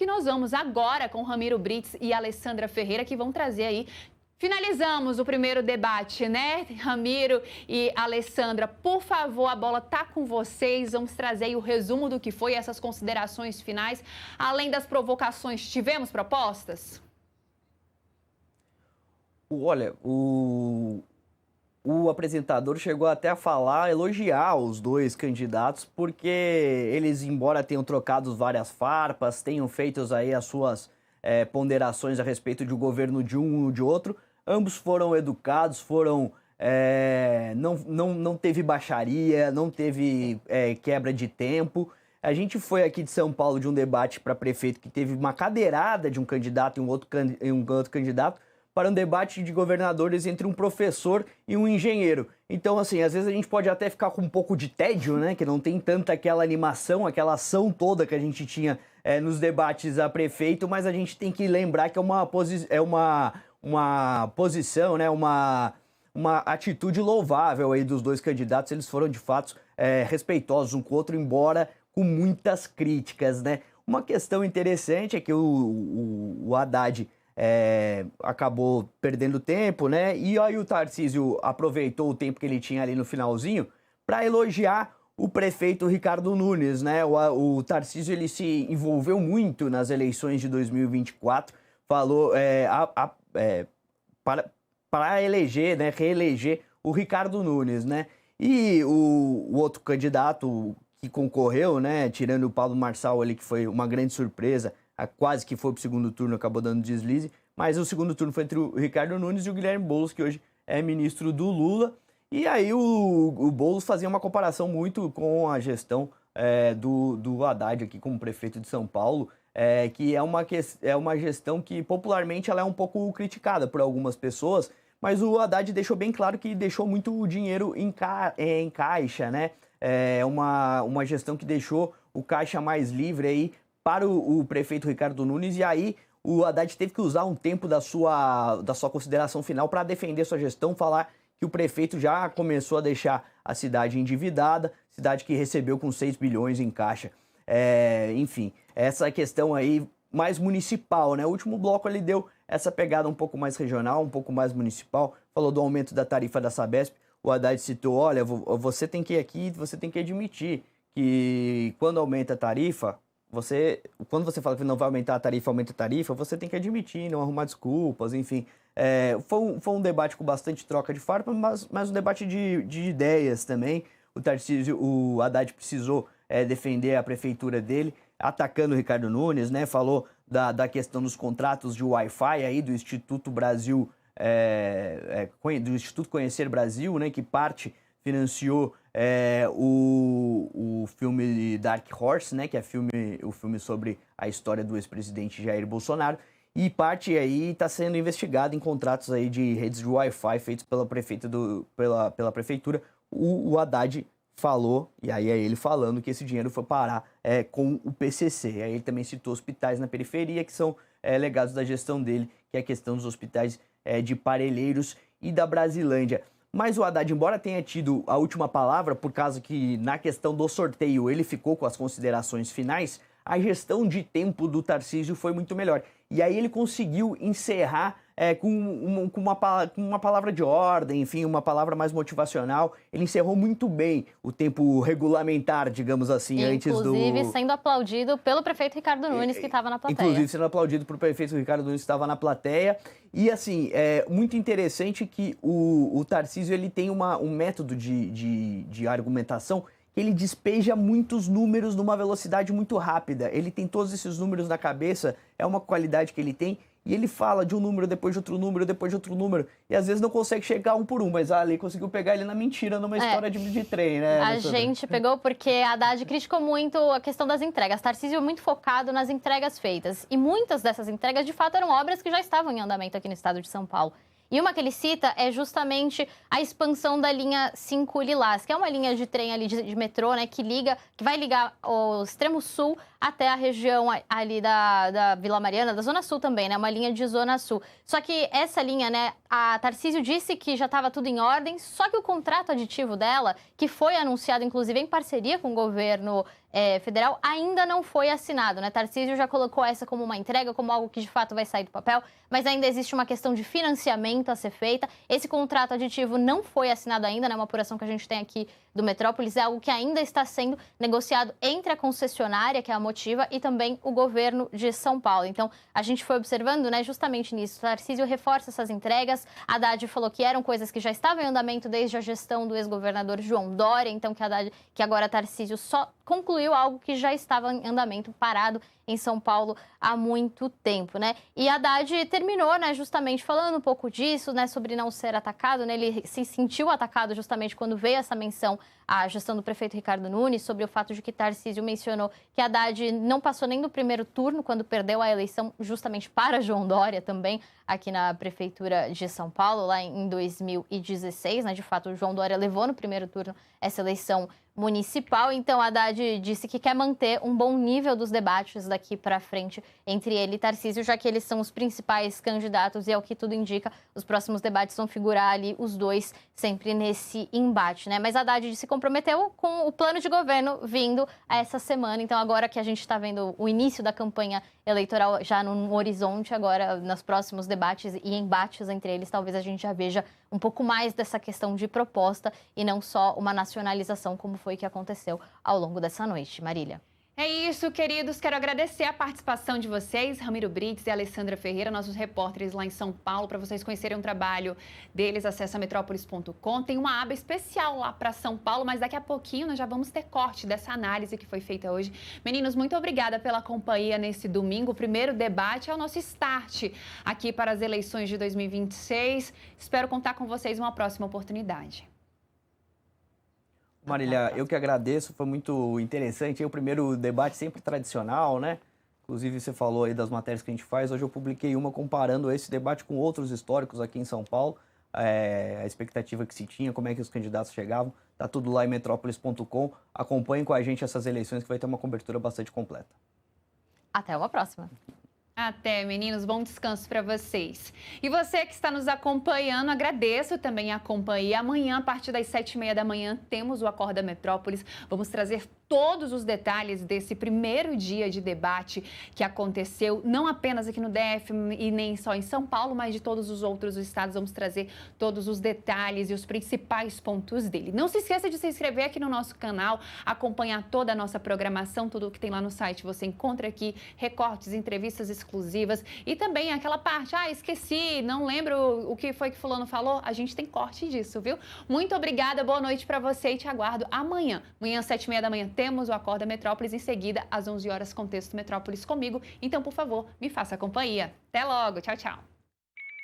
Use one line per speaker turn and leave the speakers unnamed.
que nós vamos agora com Ramiro Brits e Alessandra Ferreira, que vão trazer aí. Finalizamos o primeiro debate, né? Ramiro e Alessandra, por favor, a bola tá com vocês. Vamos trazer aí o resumo do que foi essas considerações finais. Além das provocações, tivemos propostas?
Olha, o apresentador chegou até a falar, elogiar os dois candidatos, porque eles, embora tenham trocado várias farpas, tenham feito aí as suas ponderações a respeito de um governo de um ou de outro, ambos foram educados, não teve baixaria, não teve quebra de tempo. A gente foi aqui de São Paulo de um debate para prefeito que teve uma cadeirada de um candidato e um outro candidato, para um debate de governadores entre um professor e um engenheiro. Então, assim, às vezes a gente pode até ficar com um pouco de tédio, né? Que não tem tanta aquela animação, aquela ação toda que a gente tinha nos debates a prefeito, mas a gente tem que lembrar que é uma posição, né? Uma atitude louvável aí dos dois candidatos. Eles foram, de fato, respeitosos um com o outro, embora com muitas críticas, né? Uma questão interessante é que o Haddad acabou perdendo tempo, né? E aí o Tarcísio aproveitou o tempo que ele tinha ali no finalzinho para elogiar o prefeito Ricardo Nunes, né? O Tarcísio, ele se envolveu muito nas eleições de 2024, falou para eleger, né? Reeleger o Ricardo Nunes, né? E o outro candidato que concorreu, né? Tirando o Paulo Marçal ali, que foi uma grande surpresa, quase que foi para o segundo turno, acabou dando deslize, mas o segundo turno foi entre o Ricardo Nunes e o Guilherme Boulos, que hoje é ministro do Lula. E aí o Boulos fazia uma comparação muito com a gestão do Haddad aqui como prefeito de São Paulo, que é uma gestão que popularmente ela é um pouco criticada por algumas pessoas, mas o Haddad deixou bem claro que deixou muito dinheiro em caixa, né? É uma gestão que deixou o caixa mais livre aí para o prefeito Ricardo Nunes, e aí o Haddad teve que usar um tempo da sua consideração final para defender sua gestão, falar que o prefeito já começou a deixar a cidade endividada, cidade que recebeu com 6 bilhões em caixa. Enfim, essa questão aí mais municipal, né? O último bloco ele deu essa pegada um pouco mais regional, um pouco mais municipal, falou do aumento da tarifa da Sabesp. O Haddad citou, olha, você tem que ir aqui, você tem que admitir que quando aumenta a tarifa, quando você fala que não vai aumentar a tarifa, aumenta a tarifa, você tem que admitir, não arrumar desculpas, enfim. Foi um debate com bastante troca de farpa, mas um debate de ideias também. O Haddad precisou defender a prefeitura dele, atacando o Ricardo Nunes, né? Falou da questão dos contratos de Wi-Fi aí do Instituto Brasil, do Instituto Conhecer Brasil, né? Que parte financiou o filme Dark Horse, né, que é o filme sobre a história do ex-presidente Jair Bolsonaro, e parte aí está sendo investigado em contratos aí de redes de Wi-Fi feitos pela prefeitura. O Haddad falou, e aí é ele falando que esse dinheiro foi parar com o PCC. Aí ele também citou hospitais na periferia, que são legados da gestão dele, que é a questão dos hospitais de Parelheiros e da Brasilândia. Mas o Haddad, embora tenha tido a última palavra, por causa que na questão do sorteio ele ficou com as considerações finais, a gestão de tempo do Tarcísio foi muito melhor. E aí ele conseguiu encerrar com uma palavra de ordem, enfim, uma palavra mais motivacional. Ele encerrou muito bem o tempo regulamentar, digamos assim, antes do...
Inclusive sendo aplaudido pelo prefeito Ricardo Nunes, que estava na plateia.
Inclusive sendo aplaudido pelo prefeito Ricardo Nunes, que estava na plateia. E, assim, é muito interessante que o Tarcísio ele tem um método de argumentação que ele despeja muitos números numa velocidade muito rápida. Ele tem todos esses números na cabeça, é uma qualidade que ele tem, e ele fala de um número, depois de outro número, depois de outro número, e às vezes não consegue chegar um por um, mas ali conseguiu pegar ele na mentira, numa história de trem, né?
A gente pegou porque a Haddad criticou muito a questão das entregas. Tarcísio é muito focado nas entregas feitas, e muitas dessas entregas, de fato, eram obras que já estavam em andamento aqui no estado de São Paulo. E uma que ele cita é justamente a expansão da linha 5 Lilás, que é uma linha de trem ali de metrô, né, que vai ligar o extremo sul até a região ali da Vila Mariana, da Zona Sul também, né, uma linha de Zona Sul. Só que essa linha, né, a Tarcísio disse que já estava tudo em ordem, só que o contrato aditivo dela, que foi anunciado inclusive em parceria com o governo Federal ainda não foi assinado, né? Tarcísio já colocou essa como uma entrega, como algo que de fato vai sair do papel, mas ainda existe uma questão de financiamento a ser feita. Esse contrato aditivo não foi assinado ainda, né? Uma apuração que a gente tem aqui do Metrópolis, é algo que ainda está sendo negociado entre a concessionária, que é a Motiva, e também o governo de São Paulo. Então, a gente foi observando, né, justamente nisso. O Tarcísio reforça essas entregas. A Haddad falou que eram coisas que já estavam em andamento desde a gestão do ex-governador João Dória, então que agora Tarcísio só concluiu algo que já estava em andamento, parado em São Paulo há muito tempo, né? E Haddad terminou, né, justamente falando um pouco disso, né, sobre não ser atacado, né? Ele se sentiu atacado justamente quando veio essa menção à gestão do prefeito Ricardo Nunes, sobre o fato de que Tarcísio mencionou que Haddad não passou nem do primeiro turno, quando perdeu a eleição justamente para João Dória também, aqui na prefeitura de São Paulo, lá em 2016, né? De fato, o João Dória levou no primeiro turno essa eleição municipal. Então, Haddad disse que quer manter um bom nível dos debates daqui para frente entre ele e Tarcísio, já que eles são os principais candidatos e, ao que tudo indica, os próximos debates vão figurar ali os dois sempre nesse embate, né? Mas Haddad se comprometeu com o plano de governo vindo essa semana. Então, agora que a gente está vendo o início da campanha eleitoral já no horizonte, agora nos próximos debates e embates entre eles, talvez a gente já veja um pouco mais dessa questão de proposta e não só uma nacionalização, como foi que aconteceu ao longo dessa noite. Marília.
É isso, queridos. Quero agradecer a participação de vocês, Ramiro Brites e Alessandra Ferreira, nossos repórteres lá em São Paulo. Para vocês conhecerem o trabalho deles, acesse metrópolis.com. Tem uma aba especial lá para São Paulo, mas daqui a pouquinho nós já vamos ter corte dessa análise que foi feita hoje. Meninos, muito obrigada pela companhia nesse domingo. O primeiro debate é o nosso start aqui para as eleições de 2026. Espero contar com vocês em uma próxima oportunidade.
Marília, eu que agradeço, foi muito interessante. O primeiro debate sempre tradicional, né? Inclusive, você falou aí das matérias que a gente faz. Hoje eu publiquei uma comparando esse debate com outros históricos aqui em São Paulo. A expectativa que se tinha, como é que os candidatos chegavam. Tá tudo lá em metrópolis.com. Acompanhem com a gente essas eleições que vai ter uma cobertura bastante completa.
Até uma próxima.
Até, meninos. Bom descanso para vocês. E você que está nos acompanhando, agradeço também a companhia. Amanhã, a partir das 7h30 da manhã, temos o Acorda Metrópolis. Vamos trazer todos os detalhes desse primeiro dia de debate que aconteceu, não apenas aqui no DF e nem só em São Paulo, mas de todos os outros estados. Vamos trazer todos os detalhes e os principais pontos dele. Não se esqueça de se inscrever aqui no nosso canal, acompanhar toda a nossa programação, tudo o que tem lá no site. Você encontra aqui recortes, entrevistas exclusivas e também aquela parte, esqueci, não lembro o que foi que fulano falou. A gente tem corte disso, viu? Muito obrigada, boa noite para você e te aguardo amanhã. Amanhã, às 7h30 da manhã, temos o Acorda Metrópolis, em seguida, às 11 horas, Contexto Metrópolis comigo. Então, por favor, me faça companhia. Até logo. Tchau, tchau.